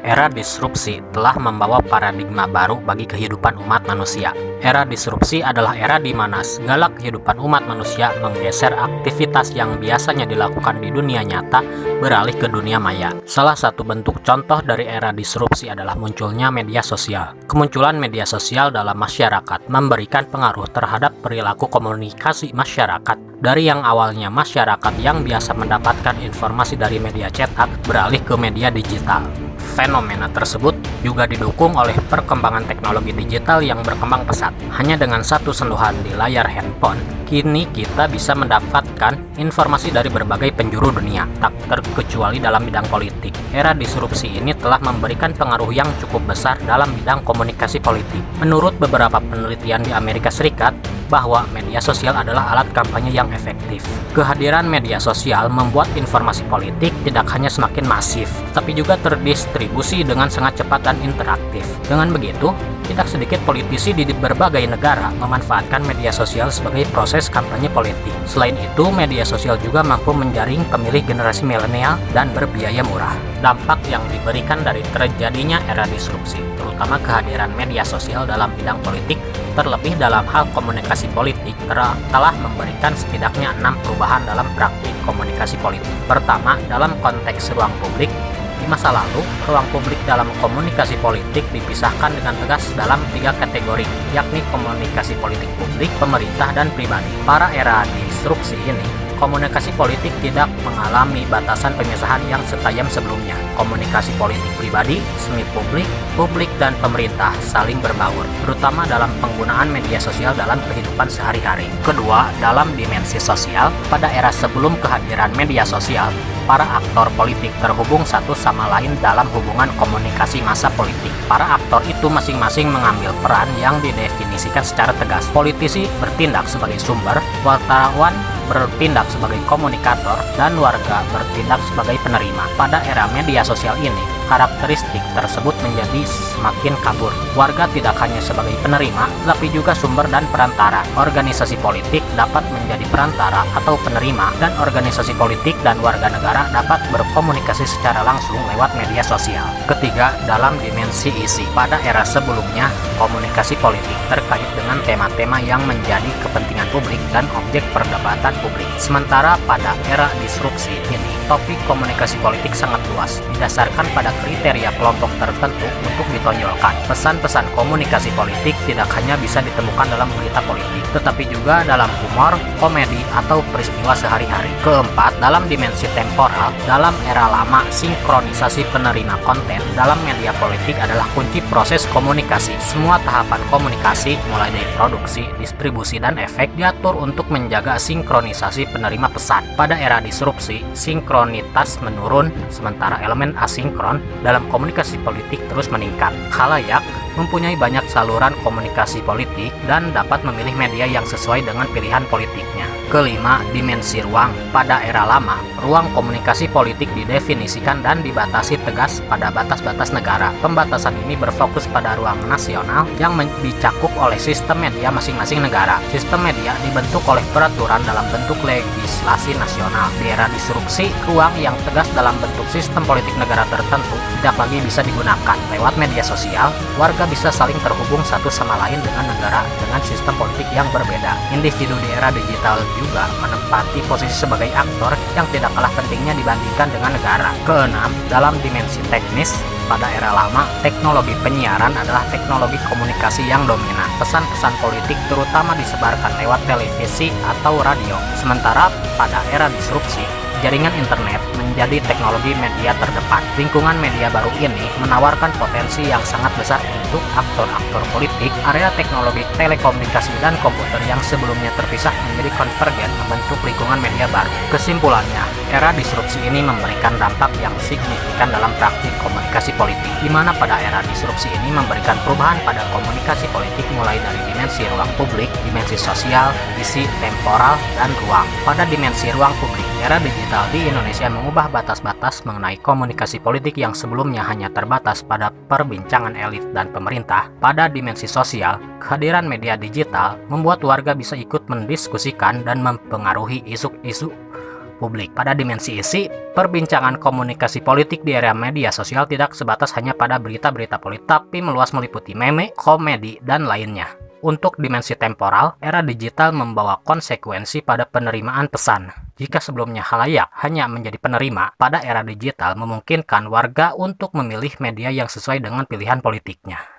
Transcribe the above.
Era disrupsi telah membawa paradigma baru bagi kehidupan umat manusia. Era disrupsi adalah era di mana segala kehidupan umat manusia menggeser aktivitas yang biasanya dilakukan di dunia nyata beralih ke dunia maya. Salah satu bentuk contoh dari era disrupsi adalah munculnya media sosial. Kemunculan media sosial dalam masyarakat memberikan pengaruh terhadap perilaku komunikasi masyarakat. Dari yang awalnya masyarakat yang biasa mendapatkan informasi dari media cetak beralih ke media digital. Fenomena tersebut juga didukung oleh perkembangan teknologi digital yang berkembang pesat. Hanya dengan satu sentuhan di layar handphone, kini kita bisa mendapatkan informasi dari berbagai penjuru dunia, tak terkecuali dalam bidang politik. Era disrupsi ini telah memberikan pengaruh yang cukup besar dalam bidang komunikasi politik. Menurut beberapa penelitian di Amerika Serikat, bahwa media sosial adalah alat kampanye yang efektif. Kehadiran media sosial membuat informasi politik tidak hanya semakin masif, tapi juga terdistribusi dengan sangat cepat dan interaktif. Dengan begitu, tidak sedikit politisi di berbagai negara memanfaatkan media sosial sebagai proses kampanye politik. Selain itu, media sosial juga mampu menjaring pemilih generasi milenial dan berbiaya murah. Dampak yang diberikan dari terjadinya era disrupsi, terutama kehadiran media sosial dalam bidang politik, terlebih dalam hal komunikasi politik, telah memberikan setidaknya 6 perubahan dalam praktik komunikasi politik. Pertama, dalam konteks ruang publik. Di masa lalu, ruang publik dalam komunikasi politik dipisahkan dengan tegas dalam 3 kategori, yakni komunikasi politik publik, pemerintah, dan pribadi. Pada era disrupsi ini, komunikasi politik tidak mengalami batasan pemisahan yang setajam sebelumnya. Komunikasi politik pribadi, semi publik, publik, dan pemerintah saling berbaur, terutama dalam penggunaan media sosial dalam kehidupan sehari-hari. Kedua, dalam dimensi sosial, pada era sebelum kehadiran media sosial, para aktor politik terhubung satu sama lain dalam hubungan komunikasi massa politik. Para aktor itu masing-masing mengambil peran yang didefinisikan secara tegas. Politisi bertindak sebagai sumber, wartawan bertindak sebagai komunikator, dan warga bertindak sebagai penerima. Pada era media sosial ini, karakteristik tersebut menjadi semakin kabur. Warga tidak hanya sebagai penerima, tapi juga sumber dan perantara. Organisasi politik dapat menjadi perantara atau penerima, dan organisasi politik dan warga negara dapat berkomunikasi secara langsung lewat media sosial. Ketiga, dalam dimensi isi. Pada era sebelumnya, komunikasi politik terkait dengan tema-tema yang menjadi kepentingan publik dan objek perdebatan publik. Sementara pada era disrupsi ini, topik komunikasi politik sangat luas, didasarkan pada kriteria kelompok tertentu untuk ditonjolkan. Pesan-pesan komunikasi politik tidak hanya bisa ditemukan dalam berita politik, tetapi juga dalam humor, komedi, atau peristiwa sehari-hari. Keempat, dalam dimensi temporal, dalam era lama, sinkronisasi penerima konten dalam media politik adalah kunci proses komunikasi. Semua tahapan komunikasi, mulai dari produksi, distribusi, dan efek, diatur untuk menjaga sinkronisasi penerima pesan. Pada era disrupsi, sinkronitas menurun, sementara elemen asinkron dalam komunikasi politik terus meningkat. Khalayak mempunyai banyak saluran komunikasi politik dan dapat memilih media yang sesuai dengan pilihan politiknya. Kelima, dimensi ruang. Pada era lama, ruang komunikasi politik didefinisikan dan dibatasi tegas pada batas-batas negara. Pembatasan ini berfokus pada ruang nasional yang dicakup oleh sistem media masing-masing negara. Sistem media dibentuk oleh peraturan dalam bentuk legislasi nasional. Di era disrupsi, ruang yang tegas dalam bentuk sistem politik negara tertentu tidak lagi bisa digunakan. Lewat media sosial, warga bisa saling terhubung satu sama lain dengan negara dengan sistem politik yang berbeda. Individu di era digital juga menempati posisi sebagai aktor yang tidak kalah pentingnya dibandingkan dengan negara. Keenam, dalam dimensi teknis, pada era lama, teknologi penyiaran adalah teknologi komunikasi yang dominan. Pesan-pesan politik terutama disebarkan lewat televisi atau radio. Sementara pada era disrupsi, jaringan internet menjadi teknologi media terdepan. Lingkungan media baru ini menawarkan potensi yang sangat besar untuk aktor-aktor politik. Area teknologi telekomunikasi dan komputer yang sebelumnya terpisah menjadi konvergen membentuk lingkungan media baru. Kesimpulannya, era disrupsi ini memberikan dampak yang signifikan dalam praktik komunikasi politik, di mana pada era disrupsi ini memberikan perubahan pada komunikasi politik mulai dari dimensi ruang publik, dimensi sosial, isi, temporal, dan ruang. Pada dimensi ruang publik, era digital di Indonesia mengubah batas-batas mengenai komunikasi politik yang sebelumnya hanya terbatas pada perbincangan elit dan pemerintah. Pada dimensi sosial, kehadiran media digital membuat warga bisa ikut mendiskusikan dan mempengaruhi isu-isu publik. Pada dimensi isi, perbincangan komunikasi politik di era media sosial tidak sebatas hanya pada berita-berita politik, tapi meluas meliputi meme, komedi, dan lainnya. Untuk dimensi temporal, era digital membawa konsekuensi pada penerimaan pesan. Jika sebelumnya khalayak hanya menjadi penerima, pada era digital memungkinkan warga untuk memilih media yang sesuai dengan pilihan politiknya.